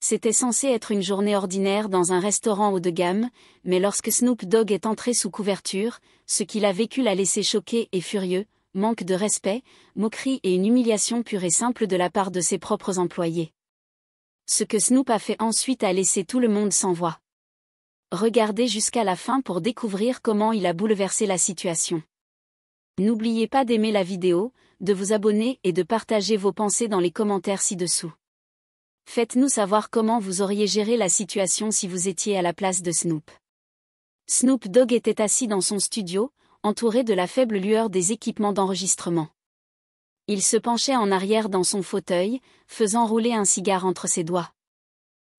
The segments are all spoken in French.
C'était censé être une journée ordinaire dans un restaurant haut de gamme, mais lorsque Snoop Dogg est entré sous couverture, ce qu'il a vécu l'a laissé choqué et furieux, manque de respect, moquerie et une humiliation pure et simple de la part de ses propres employés. Ce que Snoop a fait ensuite a laissé tout le monde sans voix. Regardez jusqu'à la fin pour découvrir comment il a bouleversé la situation. N'oubliez pas d'aimer la vidéo, de vous abonner et de partager vos pensées dans les commentaires ci-dessous. Faites-nous savoir comment vous auriez géré la situation si vous étiez à la place de Snoop. Snoop Dogg était assis dans son studio, entouré de la faible lueur des équipements d'enregistrement. Il se penchait en arrière dans son fauteuil, faisant rouler un cigare entre ses doigts.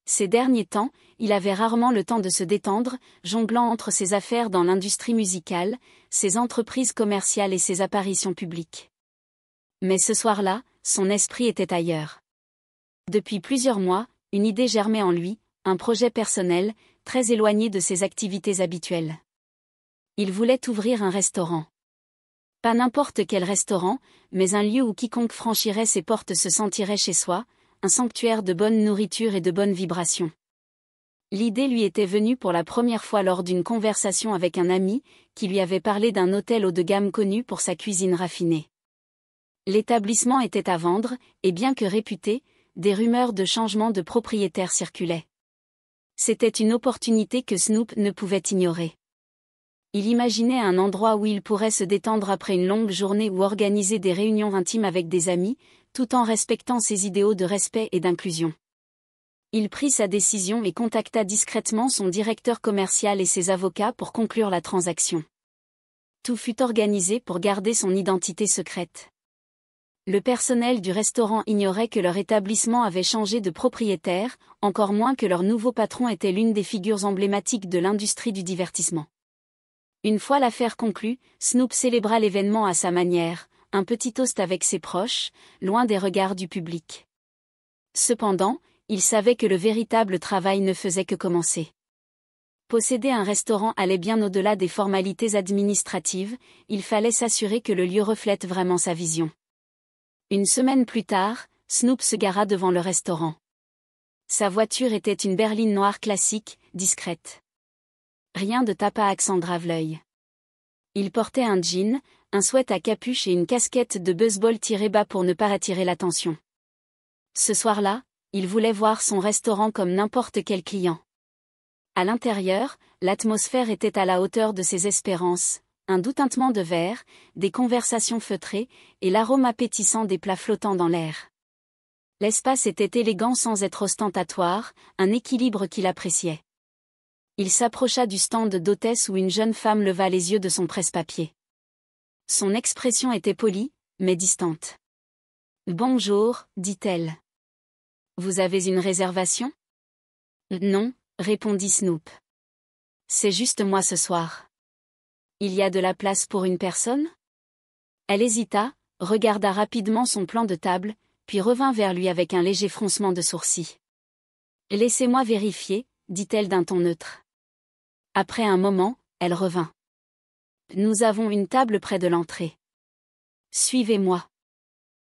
Ces derniers temps, il avait rarement le temps de se détendre, jonglant entre ses affaires dans l'industrie musicale, ses entreprises commerciales et ses apparitions publiques. Mais ce soir-là, son esprit était ailleurs. Depuis plusieurs mois, une idée germait en lui, un projet personnel, très éloigné de ses activités habituelles. Il voulait ouvrir un restaurant. Pas n'importe quel restaurant, mais un lieu où quiconque franchirait ses portes se sentirait chez soi, un sanctuaire de bonne nourriture et de bonnes vibrations. L'idée lui était venue pour la première fois lors d'une conversation avec un ami, qui lui avait parlé d'un hôtel haut de gamme connu pour sa cuisine raffinée. L'établissement était à vendre, et bien que réputé, des rumeurs de changement de propriétaire circulaient. C'était une opportunité que Snoop ne pouvait ignorer. Il imaginait un endroit où il pourrait se détendre après une longue journée ou organiser des réunions intimes avec des amis, tout en respectant ses idéaux de respect et d'inclusion. Il prit sa décision et contacta discrètement son directeur commercial et ses avocats pour conclure la transaction. Tout fut organisé pour garder son identité secrète. Le personnel du restaurant ignorait que leur établissement avait changé de propriétaire, encore moins que leur nouveau patron était l'une des figures emblématiques de l'industrie du divertissement. Une fois l'affaire conclue, Snoop célébra l'événement à sa manière, un petit toast avec ses proches, loin des regards du public. Cependant, il savait que le véritable travail ne faisait que commencer. Posséder un restaurant allait bien au-delà des formalités administratives, il fallait s'assurer que le lieu reflète vraiment sa vision. Une semaine plus tard, Snoop se gara devant le restaurant. Sa voiture était une berline noire classique, discrète. Rien de tape à accent grave l'œil. Il portait un jean, un sweat à capuche et une casquette de baseball tirée bas pour ne pas attirer l'attention. Ce soir-là, il voulait voir son restaurant comme n'importe quel client. À l'intérieur, l'atmosphère était à la hauteur de ses espérances. Un doux tintement de verre, des conversations feutrées, et l'arôme appétissant des plats flottant dans l'air. L'espace était élégant sans être ostentatoire, un équilibre qu'il appréciait. Il s'approcha du stand d'hôtesse où une jeune femme leva les yeux de son presse-papier. Son expression était polie, mais distante. « Bonjour, dit-elle. Vous avez une réservation ? » « Non, répondit Snoop. C'est juste moi ce soir. Il y a de la place pour une personne ? Elle hésita, regarda rapidement son plan de table, puis revint vers lui avec un léger froncement de sourcils. « Laissez-moi vérifier, dit-elle d'un ton neutre. Après un moment, elle revint. « Nous avons une table près de l'entrée. Suivez-moi. »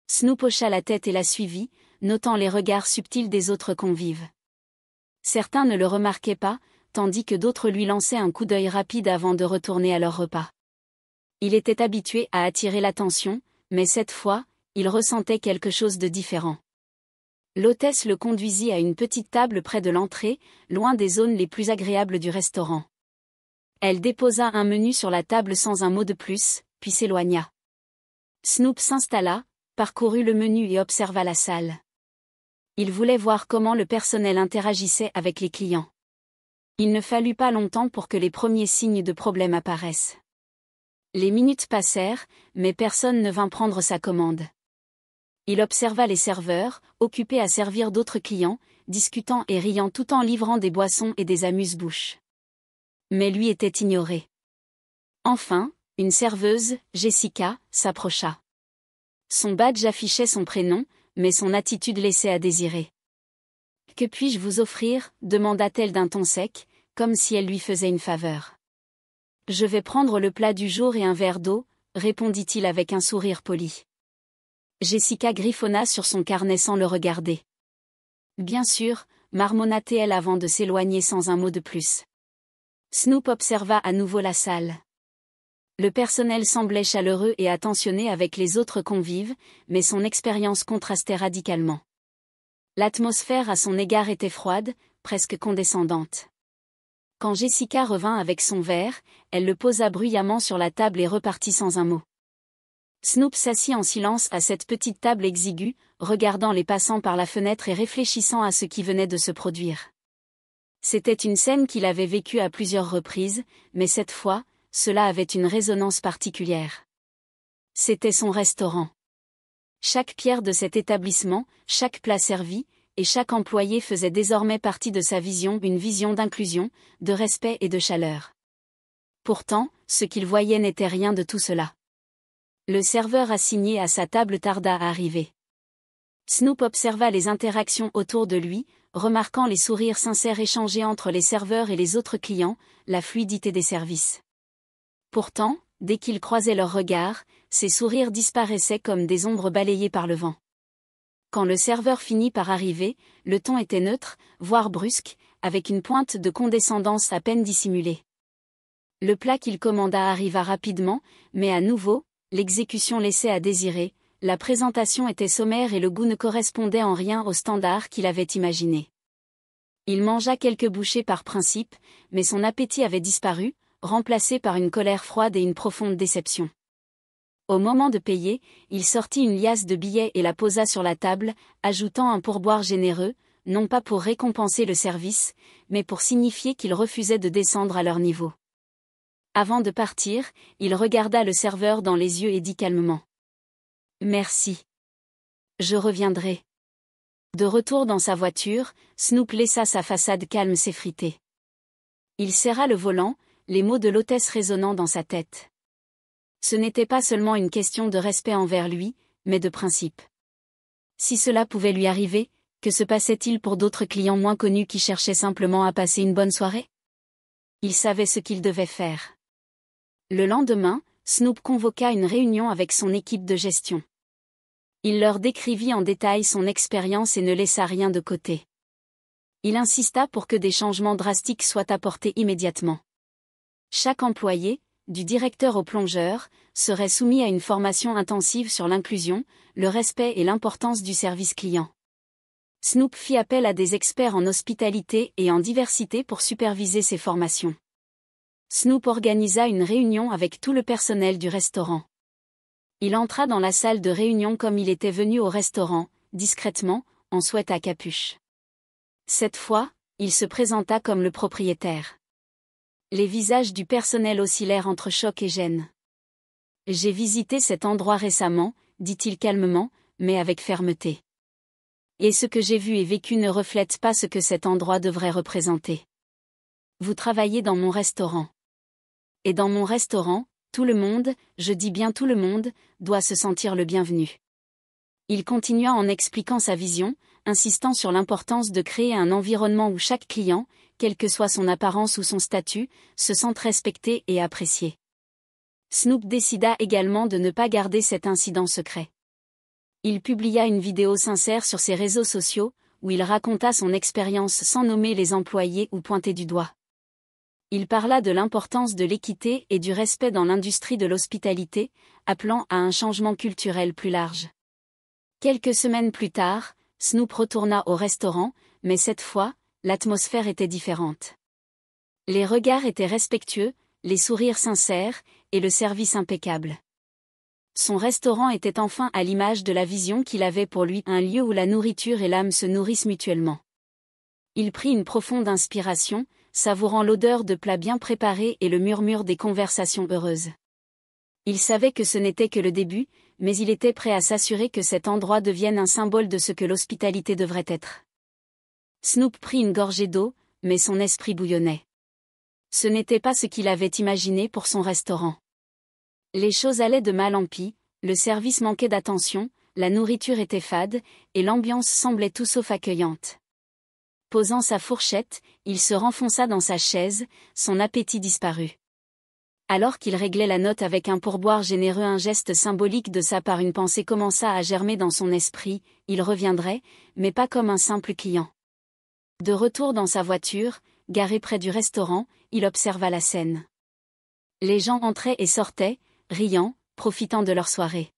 Snoop hocha la tête et la suivit, notant les regards subtils des autres convives. Certains ne le remarquaient pas, tandis que d'autres lui lançaient un coup d'œil rapide avant de retourner à leur repas. Il était habitué à attirer l'attention, mais cette fois, il ressentait quelque chose de différent. L'hôtesse le conduisit à une petite table près de l'entrée, loin des zones les plus agréables du restaurant. Elle déposa un menu sur la table sans un mot de plus, puis s'éloigna. Snoop s'installa, parcourut le menu et observa la salle. Il voulait voir comment le personnel interagissait avec les clients. Il ne fallut pas longtemps pour que les premiers signes de problème apparaissent. Les minutes passèrent, mais personne ne vint prendre sa commande. Il observa les serveurs, occupés à servir d'autres clients, discutant et riant tout en livrant des boissons et des amuse-bouches. Mais lui était ignoré. Enfin, une serveuse, Jessica, s'approcha. Son badge affichait son prénom, mais son attitude laissait à désirer. « Que puis-je vous offrir ?» demanda-t-elle d'un ton sec, comme si elle lui faisait une faveur. « Je vais prendre le plat du jour et un verre d'eau », répondit-il avec un sourire poli. Jessica griffonna sur son carnet sans le regarder. « Bien sûr, marmonna-t-elle avant de s'éloigner sans un mot de plus. Snoop observa à nouveau la salle. Le personnel semblait chaleureux et attentionné avec les autres convives, mais son expérience contrastait radicalement. L'atmosphère à son égard était froide, presque condescendante. Quand Jessica revint avec son verre, elle le posa bruyamment sur la table et repartit sans un mot. Snoop s'assit en silence à cette petite table exiguë, regardant les passants par la fenêtre et réfléchissant à ce qui venait de se produire. C'était une scène qu'il avait vécue à plusieurs reprises, mais cette fois, cela avait une résonance particulière. C'était son restaurant. Chaque pierre de cet établissement, chaque plat servi, et chaque employé faisait désormais partie de sa vision, une vision d'inclusion, de respect et de chaleur. Pourtant, ce qu'il voyait n'était rien de tout cela. Le serveur assigné à sa table tarda à arriver. Snoop observa les interactions autour de lui, remarquant les sourires sincères échangés entre les serveurs et les autres clients, la fluidité des services. Pourtant, dès qu'ils croisaient leurs regards, ces sourires disparaissaient comme des ombres balayées par le vent. Quand le serveur finit par arriver, le ton était neutre, voire brusque, avec une pointe de condescendance à peine dissimulée. Le plat qu'il commanda arriva rapidement, mais à nouveau, l'exécution laissait à désirer, la présentation était sommaire et le goût ne correspondait en rien aux standards qu'il avait imaginés. Il mangea quelques bouchées par principe, mais son appétit avait disparu, remplacé par une colère froide et une profonde déception. Au moment de payer, il sortit une liasse de billets et la posa sur la table, ajoutant un pourboire généreux, non pas pour récompenser le service, mais pour signifier qu'il refusait de descendre à leur niveau. Avant de partir, il regarda le serveur dans les yeux et dit calmement : « Merci. Je reviendrai. » De retour dans sa voiture, Snoop laissa sa façade calme s'effriter. Il serra le volant, les mots de l'hôtesse résonnant dans sa tête. Ce n'était pas seulement une question de respect envers lui, mais de principe. Si cela pouvait lui arriver, que se passait-il pour d'autres clients moins connus qui cherchaient simplement à passer une bonne soirée ? Il savait ce qu'il devait faire. Le lendemain, Snoop convoqua une réunion avec son équipe de gestion. Il leur décrivit en détail son expérience et ne laissa rien de côté. Il insista pour que des changements drastiques soient apportés immédiatement. Chaque employé, du directeur au plongeur, serait soumis à une formation intensive sur l'inclusion, le respect et l'importance du service client. Snoop fit appel à des experts en hospitalité et en diversité pour superviser ces formations. Snoop organisa une réunion avec tout le personnel du restaurant. Il entra dans la salle de réunion comme il était venu au restaurant, discrètement, en sweat à capuche. Cette fois, il se présenta comme le propriétaire. Les visages du personnel oscillèrent entre choc et gêne. « J'ai visité cet endroit récemment, » dit-il calmement, mais avec fermeté. « Et ce que j'ai vu et vécu ne reflète pas ce que cet endroit devrait représenter. Vous travaillez dans mon restaurant. Et dans mon restaurant, tout le monde, je dis bien tout le monde, doit se sentir le bienvenu. » Il continua en expliquant sa vision, insistant sur l'importance de créer un environnement où chaque client, quelle que soit son apparence ou son statut, se sente respecté et apprécié. Snoop décida également de ne pas garder cet incident secret. Il publia une vidéo sincère sur ses réseaux sociaux, où il raconta son expérience sans nommer les employés ou pointer du doigt. Il parla de l'importance de l'équité et du respect dans l'industrie de l'hospitalité, appelant à un changement culturel plus large. Quelques semaines plus tard, Snoop retourna au restaurant, mais cette fois, l'atmosphère était différente. Les regards étaient respectueux, les sourires sincères, et le service impeccable. Son restaurant était enfin à l'image de la vision qu'il avait pour lui, un lieu où la nourriture et l'âme se nourrissent mutuellement. Il prit une profonde inspiration, savourant l'odeur de plats bien préparés et le murmure des conversations heureuses. Il savait que ce n'était que le début, mais il était prêt à s'assurer que cet endroit devienne un symbole de ce que l'hospitalité devrait être. Snoop prit une gorgée d'eau, mais son esprit bouillonnait. Ce n'était pas ce qu'il avait imaginé pour son restaurant. Les choses allaient de mal en pis, le service manquait d'attention, la nourriture était fade, et l'ambiance semblait tout sauf accueillante. Posant sa fourchette, il se renfonça dans sa chaise, son appétit disparut. Alors qu'il réglait la note avec un pourboire généreux, un geste symbolique de sa part, une pensée commença à germer dans son esprit, il reviendrait, mais pas comme un simple client. De retour dans sa voiture, garée près du restaurant, il observa la scène. Les gens entraient et sortaient, riant, profitant de leur soirée.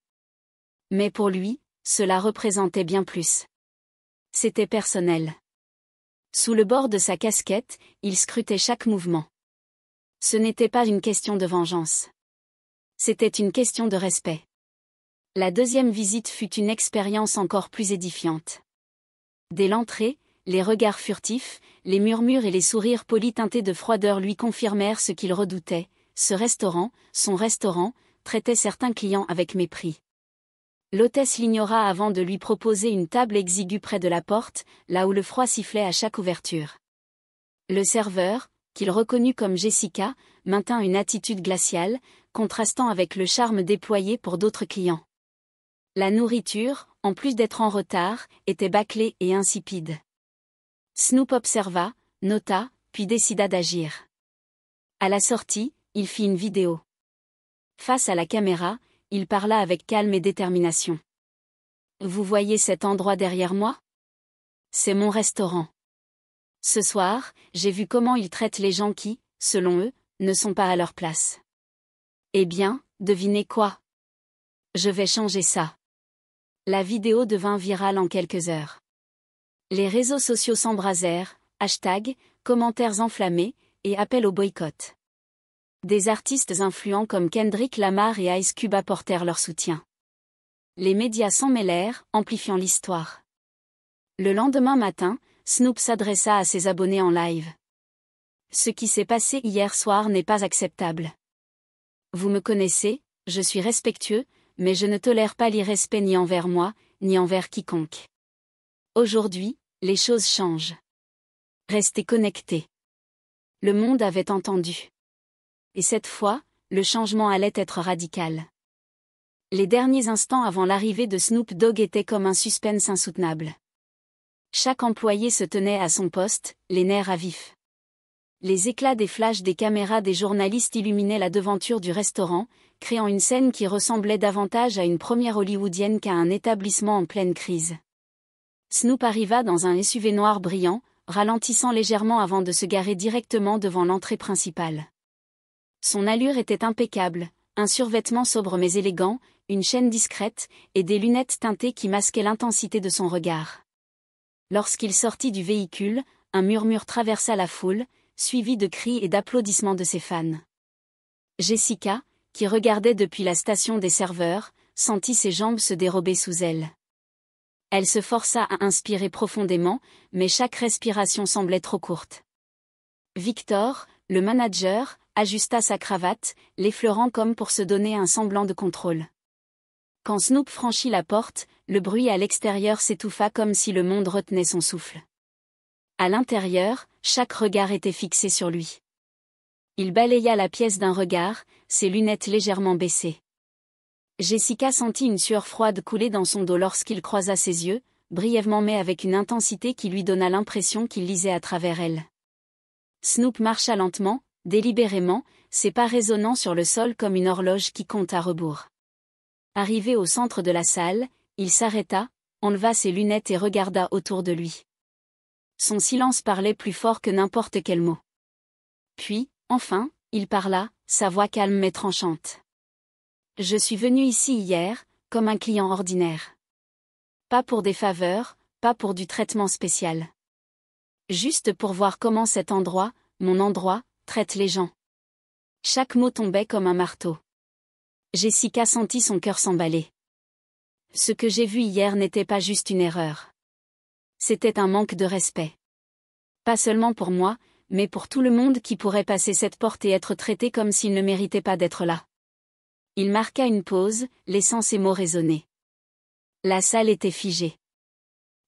Mais pour lui, cela représentait bien plus. C'était personnel. Sous le bord de sa casquette, il scrutait chaque mouvement. Ce n'était pas une question de vengeance. C'était une question de respect. La deuxième visite fut une expérience encore plus édifiante. Dès l'entrée, les regards furtifs, les murmures et les sourires polis teintés de froideur lui confirmèrent ce qu'il redoutait. Ce restaurant, son restaurant, traitait certains clients avec mépris. L'hôtesse l'ignora avant de lui proposer une table exiguë près de la porte, là où le froid sifflait à chaque ouverture. Le serveur, qu'il reconnut comme Jessica, maintint une attitude glaciale, contrastant avec le charme déployé pour d'autres clients. La nourriture, en plus d'être en retard, était bâclée et insipide. Snoop observa, nota, puis décida d'agir. À la sortie, il fit une vidéo. Face à la caméra, il parla avec calme et détermination. « Vous voyez cet endroit derrière moi ? C'est mon restaurant. Ce soir, j'ai vu comment ils traitent les gens qui, selon eux, ne sont pas à leur place. Eh bien, devinez quoi ? Je vais changer ça. » La vidéo devint virale en quelques heures. Les réseaux sociaux s'embrasèrent, hashtags, commentaires enflammés, et appels au boycott. Des artistes influents comme Kendrick Lamar et Ice Cube apportèrent leur soutien. Les médias s'en mêlèrent, amplifiant l'histoire. Le lendemain matin, Snoop s'adressa à ses abonnés en live. « Ce qui s'est passé hier soir n'est pas acceptable. Vous me connaissez, je suis respectueux, mais je ne tolère pas l'irrespect ni envers moi, ni envers quiconque. Aujourd'hui, les choses changent. Restez connectés. » Le monde avait entendu. Et cette fois, le changement allait être radical. Les derniers instants avant l'arrivée de Snoop Dogg étaient comme un suspense insoutenable. Chaque employé se tenait à son poste, les nerfs à vif. Les éclats des flashs des caméras des journalistes illuminaient la devanture du restaurant, créant une scène qui ressemblait davantage à une première hollywoodienne qu'à un établissement en pleine crise. Snoop arriva dans un SUV noir brillant, ralentissant légèrement avant de se garer directement devant l'entrée principale. Son allure était impeccable, un survêtement sobre mais élégant, une chaîne discrète, et des lunettes teintées qui masquaient l'intensité de son regard. Lorsqu'il sortit du véhicule, un murmure traversa la foule, suivi de cris et d'applaudissements de ses fans. Jessica, qui regardait depuis la station des serveurs, sentit ses jambes se dérober sous elle. Elle se força à inspirer profondément, mais chaque respiration semblait trop courte. Victor, le manager, ajusta sa cravate, l'effleurant comme pour se donner un semblant de contrôle. Quand Snoop franchit la porte, le bruit à l'extérieur s'étouffa comme si le monde retenait son souffle. À l'intérieur, chaque regard était fixé sur lui. Il balaya la pièce d'un regard, ses lunettes légèrement baissées. Jessica sentit une sueur froide couler dans son dos lorsqu'il croisa ses yeux, brièvement mais avec une intensité qui lui donna l'impression qu'il lisait à travers elle. Snoop marcha lentement, délibérément, ses pas résonnant sur le sol comme une horloge qui compte à rebours. Arrivé au centre de la salle, il s'arrêta, enleva ses lunettes et regarda autour de lui. Son silence parlait plus fort que n'importe quel mot. Puis, enfin, il parla, sa voix calme mais tranchante. « Je suis venu ici hier, comme un client ordinaire. Pas pour des faveurs, pas pour du traitement spécial. Juste pour voir comment cet endroit, mon endroit, traite les gens. » Chaque mot tombait comme un marteau. Jessica sentit son cœur s'emballer. Ce que j'ai vu hier n'était pas juste une erreur. C'était un manque de respect. Pas seulement pour moi, mais pour tout le monde qui pourrait passer cette porte et être traité comme s'il ne méritait pas d'être là. Il marqua une pause, laissant ses mots résonner. La salle était figée.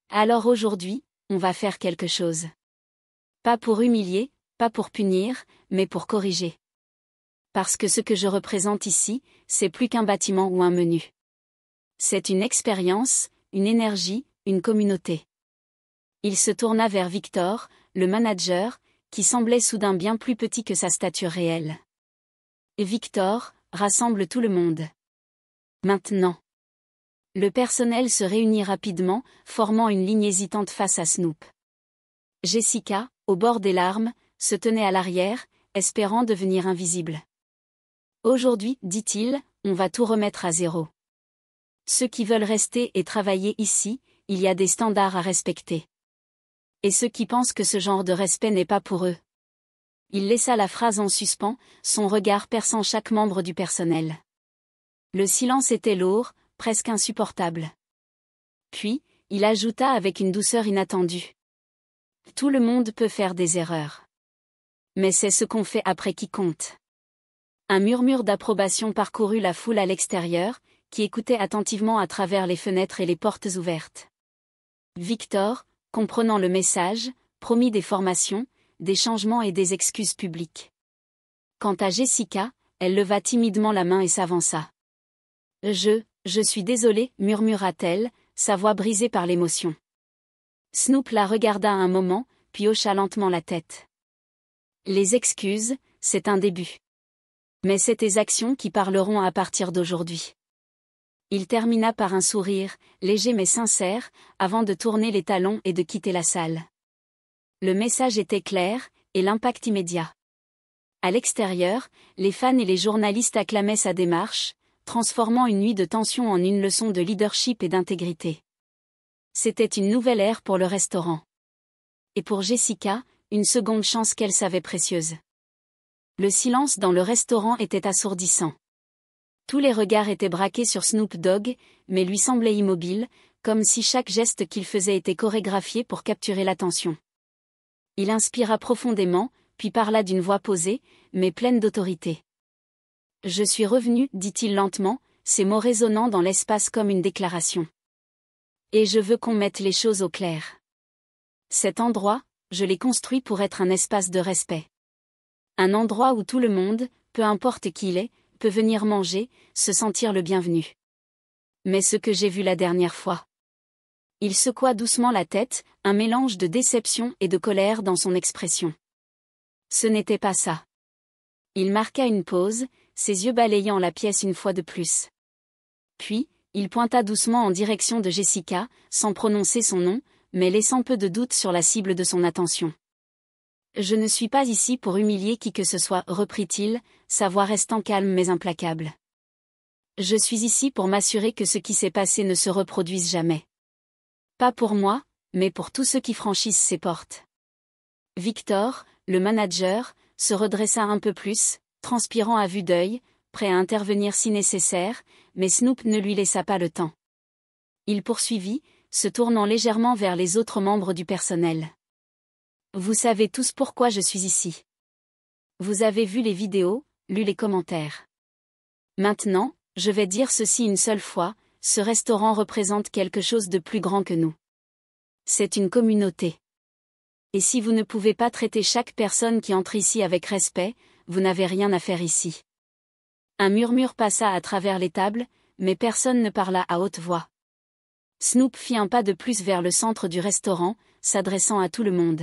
Alors aujourd'hui, on va faire quelque chose. Pas pour humilier, pas pour punir, mais pour corriger. Parce que ce que je représente ici, c'est plus qu'un bâtiment ou un menu. C'est une expérience, une énergie, une communauté. Il se tourna vers Victor, le manager, qui semblait soudain bien plus petit que sa stature réelle. Et Victor, rassemble tout le monde. Maintenant. Le personnel se réunit rapidement, formant une ligne hésitante face à Snoop. Jessica, au bord des larmes, se tenait à l'arrière, espérant devenir invisible. Aujourd'hui, dit-il, on va tout remettre à zéro. Ceux qui veulent rester et travailler ici, il y a des standards à respecter. Et ceux qui pensent que ce genre de respect n'est pas pour eux. Il laissa la phrase en suspens, son regard perçant chaque membre du personnel. Le silence était lourd, presque insupportable. Puis, il ajouta avec une douceur inattendue. Tout le monde peut faire des erreurs. Mais c'est ce qu'on fait après qui compte. Un murmure d'approbation parcourut la foule à l'extérieur, qui écoutait attentivement à travers les fenêtres et les portes ouvertes. Victor, comprenant le message, promit des formations, des changements et des excuses publiques. Quant à Jessica, elle leva timidement la main et s'avança. Je suis désolée, murmura-t-elle, sa voix brisée par l'émotion. Snoop la regarda un moment, puis hocha lentement la tête. Les excuses, c'est un début. Mais c'est tes actions qui parleront à partir d'aujourd'hui. Il termina par un sourire, léger mais sincère, avant de tourner les talons et de quitter la salle. Le message était clair, et l'impact immédiat. À l'extérieur, les fans et les journalistes acclamaient sa démarche, transformant une nuit de tension en une leçon de leadership et d'intégrité. C'était une nouvelle ère pour le restaurant. Et pour Jessica, une seconde chance qu'elle savait précieuse. Le silence dans le restaurant était assourdissant. Tous les regards étaient braqués sur Snoop Dogg, mais lui semblait immobile, comme si chaque geste qu'il faisait était chorégraphié pour capturer l'attention. Il inspira profondément, puis parla d'une voix posée, mais pleine d'autorité. « Je suis revenu, dit-il lentement, ses mots résonnant dans l'espace comme une déclaration. Et je veux qu'on mette les choses au clair. Cet endroit, je l'ai construit pour être un espace de respect. Un endroit où tout le monde, peu importe qui il est, peut venir manger, se sentir le bienvenu. Mais ce que j'ai vu la dernière fois. » Il secoua doucement la tête, un mélange de déception et de colère dans son expression. Ce n'était pas ça. Il marqua une pause, ses yeux balayant la pièce une fois de plus. Puis, il pointa doucement en direction de Jessica, sans prononcer son nom, mais laissant peu de doute sur la cible de son attention. « Je ne suis pas ici pour humilier qui que ce soit, reprit-il, sa voix restant calme mais implacable. Je suis ici pour m'assurer que ce qui s'est passé ne se reproduise jamais. Pas pour moi, mais pour tous ceux qui franchissent ces portes. » Victor, le manager, se redressa un peu plus, transpirant à vue d'œil, prêt à intervenir si nécessaire, mais Snoop ne lui laissa pas le temps. Il poursuivit, se tournant légèrement vers les autres membres du personnel. « Vous savez tous pourquoi je suis ici. Vous avez vu les vidéos, lu les commentaires. Maintenant, je vais dire ceci une seule fois, ce restaurant représente quelque chose de plus grand que nous. C'est une communauté. Et si vous ne pouvez pas traiter chaque personne qui entre ici avec respect, vous n'avez rien à faire ici. » Un murmure passa à travers les tables, mais personne ne parla à haute voix. Snoop fit un pas de plus vers le centre du restaurant, s'adressant à tout le monde.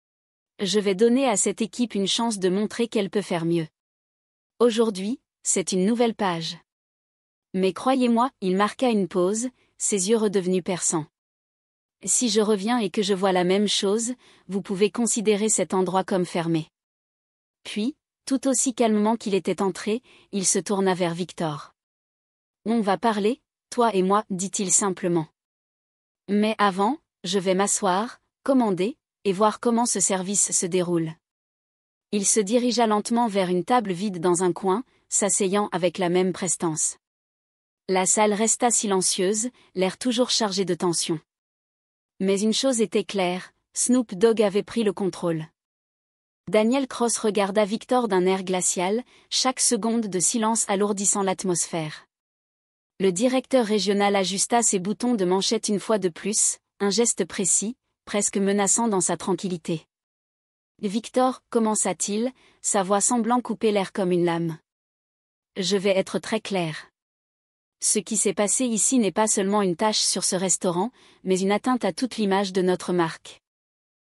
« Je vais donner à cette équipe une chance de montrer qu'elle peut faire mieux. Aujourd'hui, c'est une nouvelle page. » Mais croyez-moi, il marqua une pause, ses yeux redevenus perçants. « Si je reviens et que je vois la même chose, vous pouvez considérer cet endroit comme fermé. » Puis, tout aussi calmement qu'il était entré, il se tourna vers Victor. « On va parler, toi et moi, dit-il simplement. Mais avant, je vais m'asseoir, commander, et voir comment ce service se déroule. » Il se dirigea lentement vers une table vide dans un coin, s'asseyant avec la même prestance. La salle resta silencieuse, l'air toujours chargé de tension. Mais une chose était claire, Snoop Dogg avait pris le contrôle. Daniel Cross regarda Victor d'un air glacial, chaque seconde de silence alourdissant l'atmosphère. Le directeur régional ajusta ses boutons de manchette une fois de plus, un geste précis, presque menaçant dans sa tranquillité. « Victor, » commença-t-il, sa voix semblant couper l'air comme une lame. « Je vais être très clair. Ce qui s'est passé ici n'est pas seulement une tache sur ce restaurant, mais une atteinte à toute l'image de notre marque. »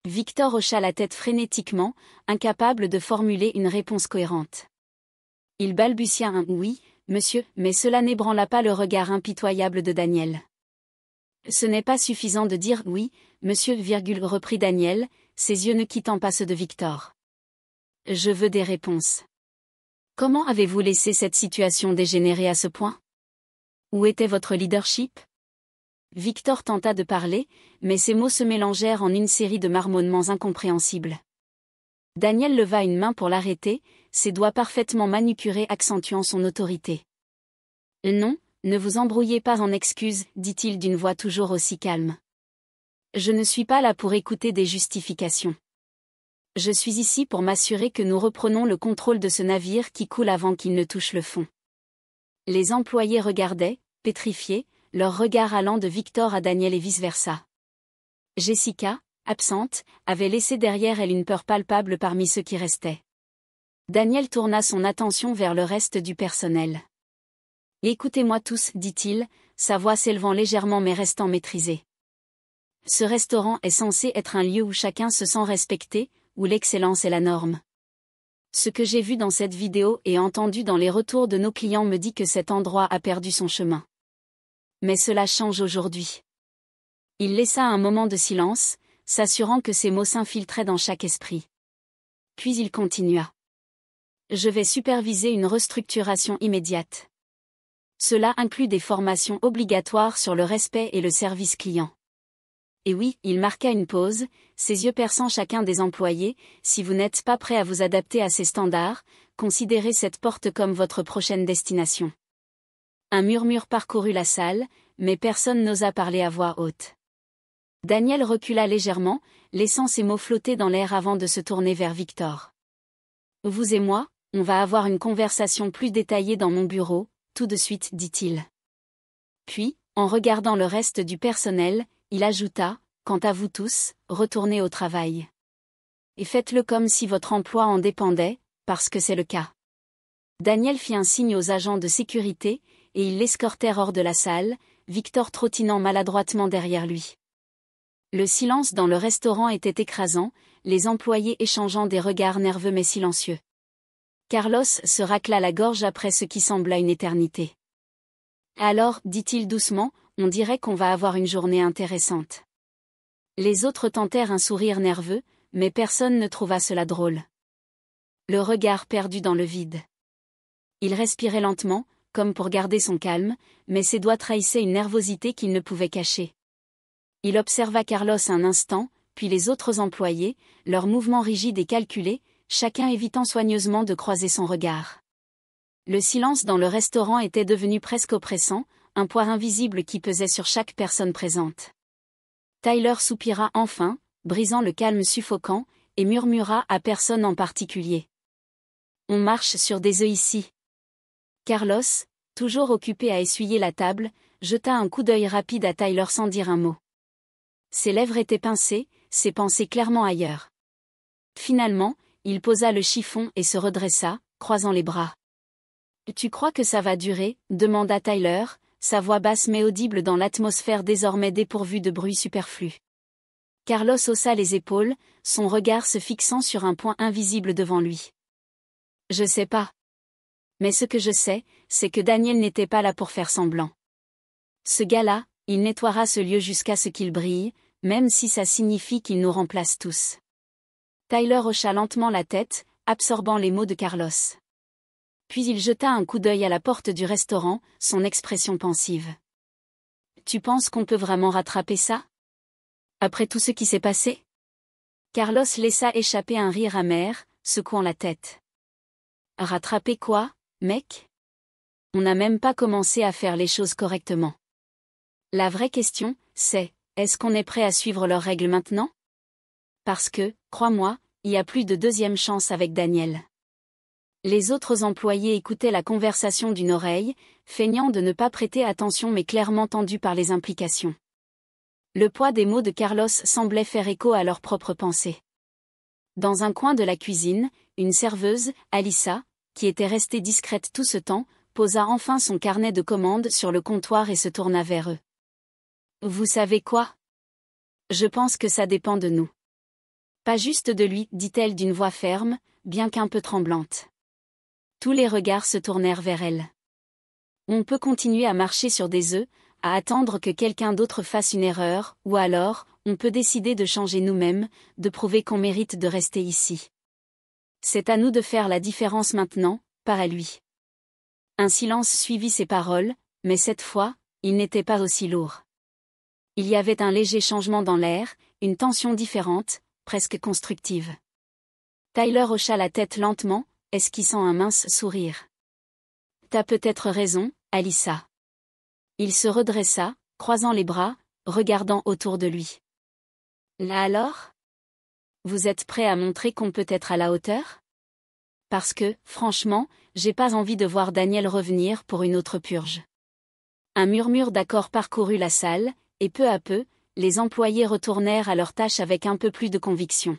Victor hocha la tête frénétiquement, incapable de formuler une réponse cohérente. Il balbutia un « oui, monsieur », mais cela n'ébranla pas le regard impitoyable de Daniel. « Ce n'est pas suffisant de dire « oui, monsieur », reprit Daniel, ses yeux ne quittant pas ceux de Victor. Je veux des réponses. Comment avez-vous laissé cette situation dégénérer à ce point? Où était votre leadership? Victor tenta de parler, mais ses mots se mélangèrent en une série de marmonnements incompréhensibles. Daniel leva une main pour l'arrêter, ses doigts parfaitement manucurés accentuant son autorité. Non, ne vous embrouillez pas en excuses, dit-il d'une voix toujours aussi calme. Je ne suis pas là pour écouter des justifications. Je suis ici pour m'assurer que nous reprenons le contrôle de ce navire qui coule avant qu'il ne touche le fond. Les employés regardaient, pétrifiés, leur regard allant de Victor à Daniel et vice-versa. Jessica, absente, avait laissé derrière elle une peur palpable parmi ceux qui restaient. Daniel tourna son attention vers le reste du personnel. « Écoutez-moi tous, dit-il, sa voix s'élevant légèrement mais restant maîtrisée. Ce restaurant est censé être un lieu où chacun se sent respecté, où l'excellence est la norme. Ce que j'ai vu dans cette vidéo et entendu dans les retours de nos clients me dit que cet endroit a perdu son chemin. Mais cela change aujourd'hui. » Il laissa un moment de silence, s'assurant que ses mots s'infiltraient dans chaque esprit. Puis il continua. « Je vais superviser une restructuration immédiate. Cela inclut des formations obligatoires sur le respect et le service client. » Et oui, il marqua une pause, ses yeux perçant chacun des employés, si vous n'êtes pas prêt à vous adapter à ces standards, considérez cette porte comme votre prochaine destination. Un murmure parcourut la salle, mais personne n'osa parler à voix haute. Daniel recula légèrement, laissant ses mots flotter dans l'air avant de se tourner vers Victor. « Vous et moi, on va avoir une conversation plus détaillée dans mon bureau, tout de suite, dit-il. » Puis, en regardant le reste du personnel, il ajouta, « Quant à vous tous, retournez au travail. Et faites-le comme si votre emploi en dépendait, parce que c'est le cas. » Daniel fit un signe aux agents de sécurité, et ils l'escortèrent hors de la salle, Victor trottinant maladroitement derrière lui. Le silence dans le restaurant était écrasant, les employés échangeant des regards nerveux mais silencieux. Carlos se racla la gorge après ce qui sembla une éternité. « Alors, dit-il doucement, on dirait qu'on va avoir une journée intéressante. » Les autres tentèrent un sourire nerveux, mais personne ne trouva cela drôle. Le regard perdu dans le vide. Il respirait lentement, comme pour garder son calme, mais ses doigts trahissaient une nervosité qu'il ne pouvait cacher. Il observa Carlos un instant, puis les autres employés, leurs mouvements rigides et calculés, chacun évitant soigneusement de croiser son regard. Le silence dans le restaurant était devenu presque oppressant, un poids invisible qui pesait sur chaque personne présente. Tyler soupira enfin, brisant le calme suffocant, et murmura à personne en particulier. « On marche sur des œufs ici. » Carlos, toujours occupé à essuyer la table, jeta un coup d'œil rapide à Tyler sans dire un mot. Ses lèvres étaient pincées, ses pensées clairement ailleurs. Finalement, il posa le chiffon et se redressa, croisant les bras. « Tu crois que ça va durer ?» demanda Tyler, sa voix basse mais audible dans l'atmosphère désormais dépourvue de bruit superflu. Carlos haussa les épaules, son regard se fixant sur un point invisible devant lui. « Je sais pas. Mais ce que je sais, c'est que Daniel n'était pas là pour faire semblant. Ce gars-là, il nettoiera ce lieu jusqu'à ce qu'il brille, même si ça signifie qu'il nous remplace tous. » Tyler hocha lentement la tête, absorbant les mots de Carlos. Puis il jeta un coup d'œil à la porte du restaurant, son expression pensive. « Tu penses qu'on peut vraiment rattraper ça? Après tout ce qui s'est passé ?» Carlos laissa échapper un rire amer, secouant la tête. « Rattraper quoi, mec? On n'a même pas commencé à faire les choses correctement. La vraie question, c'est, est-ce qu'on est prêt à suivre leurs règles maintenant? Parce que, crois-moi, il y a plus de deuxième chance avec Daniel. » Les autres employés écoutaient la conversation d'une oreille, feignant de ne pas prêter attention mais clairement tendus par les implications. Le poids des mots de Carlos semblait faire écho à leurs propres pensées. Dans un coin de la cuisine, une serveuse, Alyssa, qui était restée discrète tout ce temps, posa enfin son carnet de commandes sur le comptoir et se tourna vers eux. « Vous savez quoi? Je pense que ça dépend de nous. » Pas juste de lui, dit-elle d'une voix ferme, bien qu'un peu tremblante. Tous les regards se tournèrent vers elle. On peut continuer à marcher sur des œufs, à attendre que quelqu'un d'autre fasse une erreur, ou alors, on peut décider de changer nous-mêmes, de prouver qu'on mérite de rester ici. C'est à nous de faire la différence maintenant, pas à lui. Un silence suivit ces paroles, mais cette fois, il n'était pas aussi lourd. Il y avait un léger changement dans l'air, une tension différente, presque constructive. Tyler hocha la tête lentement, esquissant un mince sourire. T'as peut-être raison, Alyssa. Il se redressa, croisant les bras, regardant autour de lui. Là alors? Vous êtes prêt à montrer qu'on peut être à la hauteur? Parce que, franchement, j'ai pas envie de voir Daniel revenir pour une autre purge. Un murmure d'accord parcourut la salle, et peu à peu, les employés retournèrent à leurs tâches avec un peu plus de conviction.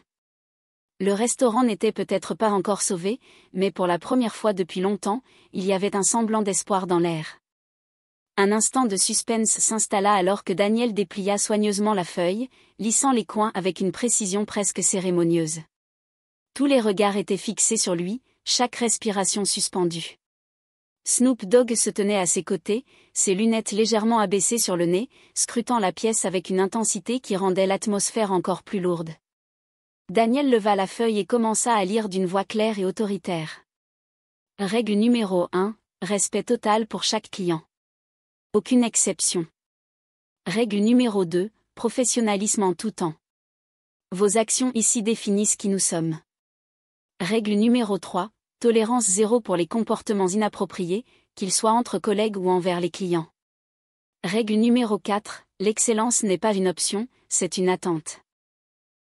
Le restaurant n'était peut-être pas encore sauvé, mais pour la première fois depuis longtemps, il y avait un semblant d'espoir dans l'air. Un instant de suspense s'installa alors que Daniel déplia soigneusement la feuille, lissant les coins avec une précision presque cérémonieuse. Tous les regards étaient fixés sur lui, chaque respiration suspendue. Snoop Dogg se tenait à ses côtés, ses lunettes légèrement abaissées sur le nez, scrutant la pièce avec une intensité qui rendait l'atmosphère encore plus lourde. Daniel leva la feuille et commença à lire d'une voix claire et autoritaire. Règle numéro 1, respect total pour chaque client. Aucune exception. Règle numéro 2, professionnalisme en tout temps. Vos actions ici définissent qui nous sommes. Règle numéro 3, tolérance zéro pour les comportements inappropriés, qu'ils soient entre collègues ou envers les clients. Règle numéro 4, l'excellence n'est pas une option, c'est une attente.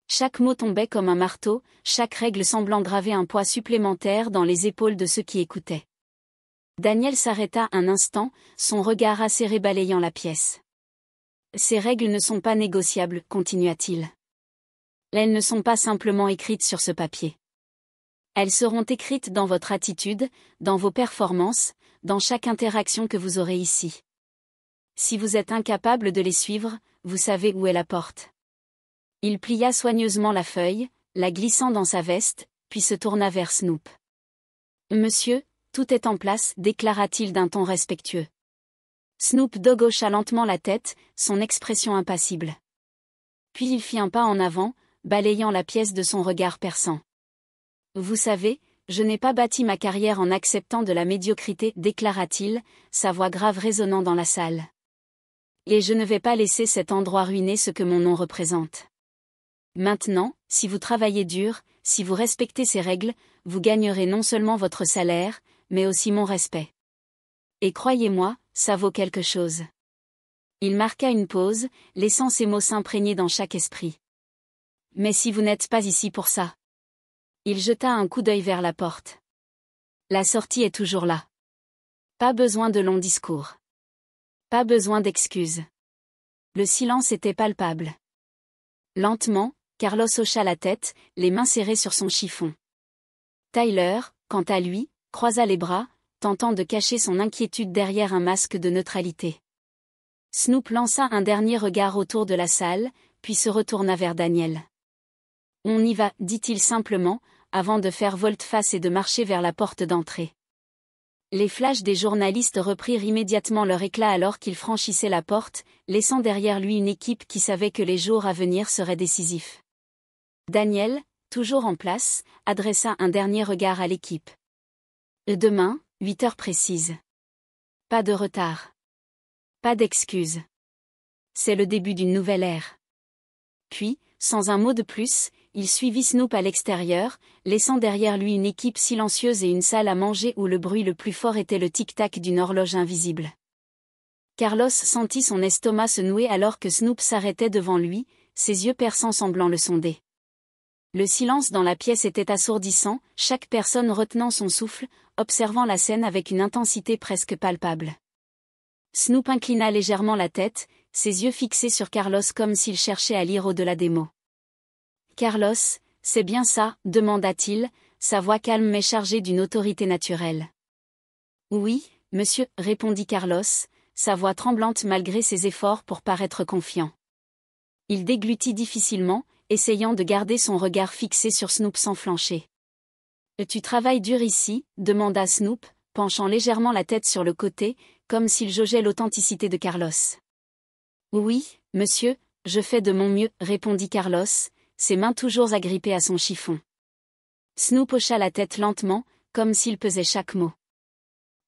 Chaque mot tombait comme un marteau, chaque règle semblant graver un poids supplémentaire dans les épaules de ceux qui écoutaient. Daniel s'arrêta un instant, son regard acéré balayant la pièce. Ces règles ne sont pas négociables, continua-t-il. Elles ne sont pas simplement écrites sur ce papier. Elles seront écrites dans votre attitude, dans vos performances, dans chaque interaction que vous aurez ici. Si vous êtes incapable de les suivre, vous savez où est la porte. Il plia soigneusement la feuille, la glissant dans sa veste, puis se tourna vers Snoop. Monsieur, tout est en place, déclara-t-il d'un ton respectueux. Snoop Dogg hocha lentement la tête, son expression impassible. Puis il fit un pas en avant, balayant la pièce de son regard perçant. Vous savez, je n'ai pas bâti ma carrière en acceptant de la médiocrité, déclara-t-il, sa voix grave résonnant dans la salle. Et je ne vais pas laisser cet endroit ruiner ce que mon nom représente. Maintenant, si vous travaillez dur, si vous respectez ces règles, vous gagnerez non seulement votre salaire, mais aussi mon respect. Et croyez-moi, ça vaut quelque chose. Il marqua une pause, laissant ces mots s'imprégner dans chaque esprit. Mais si vous n'êtes pas ici pour ça. Il jeta un coup d'œil vers la porte. La sortie est toujours là. Pas besoin de longs discours. Pas besoin d'excuses. Le silence était palpable. Lentement, Carlos hocha la tête, les mains serrées sur son chiffon. Tyler, quant à lui, croisa les bras, tentant de cacher son inquiétude derrière un masque de neutralité. Snoop lança un dernier regard autour de la salle, puis se retourna vers Daniel. On y va, dit-il simplement, avant de faire volte-face et de marcher vers la porte d'entrée. Les flashs des journalistes reprirent immédiatement leur éclat alors qu'il franchissait la porte, laissant derrière lui une équipe qui savait que les jours à venir seraient décisifs. Daniel, toujours en place, adressa un dernier regard à l'équipe. Demain, 8 heures précises. Pas de retard. Pas d'excuses. C'est le début d'une nouvelle ère. Puis, sans un mot de plus, il suivit Snoop à l'extérieur, laissant derrière lui une équipe silencieuse et une salle à manger où le bruit le plus fort était le tic-tac d'une horloge invisible. Carlos sentit son estomac se nouer alors que Snoop s'arrêtait devant lui, ses yeux perçants semblant le sonder. Le silence dans la pièce était assourdissant, chaque personne retenant son souffle, observant la scène avec une intensité presque palpable. Snoop inclina légèrement la tête, ses yeux fixés sur Carlos comme s'il cherchait à lire au-delà des mots. « Carlos, c'est bien ça ?» demanda-t-il, sa voix calme mais chargée d'une autorité naturelle. « Oui, monsieur » répondit Carlos, sa voix tremblante malgré ses efforts pour paraître confiant. Il déglutit difficilement, essayant de garder son regard fixé sur Snoop sans flancher. « Tu travailles dur ici ?» demanda Snoop, penchant légèrement la tête sur le côté, comme s'il jaugeait l'authenticité de Carlos. « Oui, monsieur » Je fais de mon mieux, répondit Carlos, ses mains toujours agrippées à son chiffon. Snoop hocha la tête lentement, comme s'il pesait chaque mot.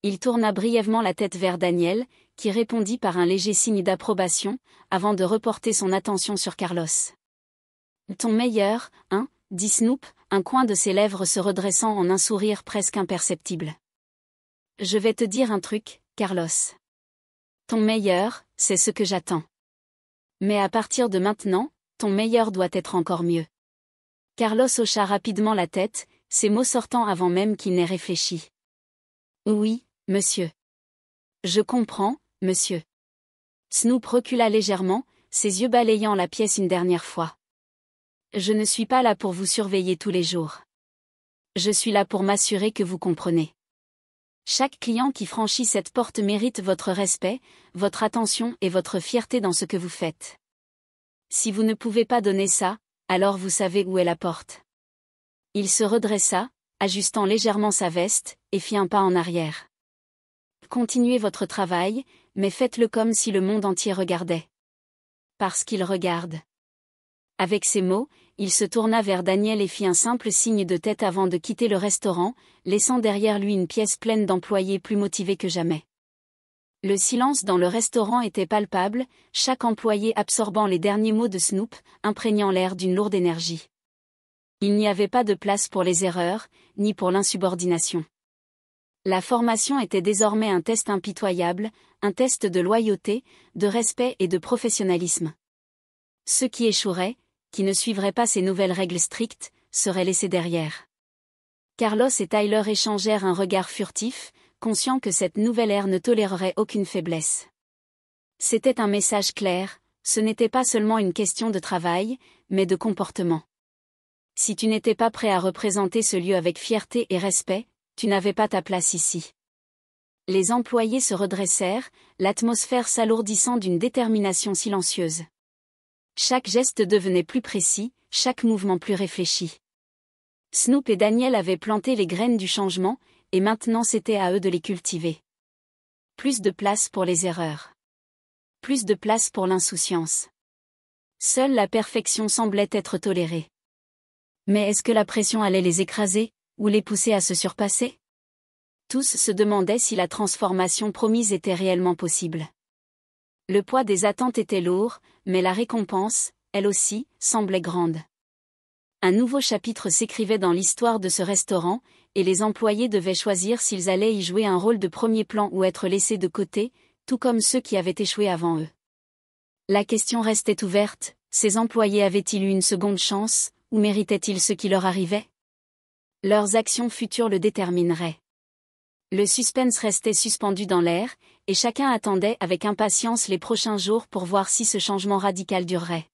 Il tourna brièvement la tête vers Daniel, qui répondit par un léger signe d'approbation, avant de reporter son attention sur Carlos. Ton meilleur, hein, dit Snoop, un coin de ses lèvres se redressant en un sourire presque imperceptible. Je vais te dire un truc, Carlos. Ton meilleur, c'est ce que j'attends. Mais à partir de maintenant, ton meilleur doit être encore mieux. Carlos hocha rapidement la tête, ses mots sortant avant même qu'il n'ait réfléchi. Oui, monsieur. Je comprends, monsieur. Snoop recula légèrement, ses yeux balayant la pièce une dernière fois. Je ne suis pas là pour vous surveiller tous les jours. Je suis là pour m'assurer que vous comprenez. Chaque client qui franchit cette porte mérite votre respect, votre attention et votre fierté dans ce que vous faites. Si vous ne pouvez pas donner ça, alors vous savez où est la porte. Il se redressa, ajustant légèrement sa veste, et fit un pas en arrière. Continuez votre travail, mais faites-le comme si le monde entier regardait. Parce qu'il regarde. Avec ces mots, il se tourna vers Daniel et fit un simple signe de tête avant de quitter le restaurant, laissant derrière lui une pièce pleine d'employés plus motivés que jamais. Le silence dans le restaurant était palpable, chaque employé absorbant les derniers mots de Snoop, imprégnant l'air d'une lourde énergie. Il n'y avait pas de place pour les erreurs, ni pour l'insubordination. La formation était désormais un test impitoyable, un test de loyauté, de respect et de professionnalisme. Ceux qui échoueraient, qui ne suivraient pas ces nouvelles règles strictes, seraient laissés derrière. Carlos et Tyler échangèrent un regard furtif, conscients que cette nouvelle ère ne tolérerait aucune faiblesse. C'était un message clair, ce n'était pas seulement une question de travail, mais de comportement. Si tu n'étais pas prêt à représenter ce lieu avec fierté et respect, tu n'avais pas ta place ici. Les employés se redressèrent, l'atmosphère s'alourdissant d'une détermination silencieuse. Chaque geste devenait plus précis, chaque mouvement plus réfléchi. Snoop et Daniel avaient planté les graines du changement, et maintenant c'était à eux de les cultiver. Plus de place pour les erreurs. Plus de place pour l'insouciance. Seule la perfection semblait être tolérée. Mais est-ce que la pression allait les écraser, ou les pousser à se surpasser? Tous se demandaient si la transformation promise était réellement possible. Le poids des attentes était lourd, mais la récompense, elle aussi, semblait grande. Un nouveau chapitre s'écrivait dans l'histoire de ce restaurant, et les employés devaient choisir s'ils allaient y jouer un rôle de premier plan ou être laissés de côté, tout comme ceux qui avaient échoué avant eux. La question restait ouverte, ces employés avaient-ils eu une seconde chance, ou méritaient-ils ce qui leur arrivait? Leurs actions futures le détermineraient. Le suspense restait suspendu dans l'air, et chacun attendait avec impatience les prochains jours pour voir si ce changement radical durerait.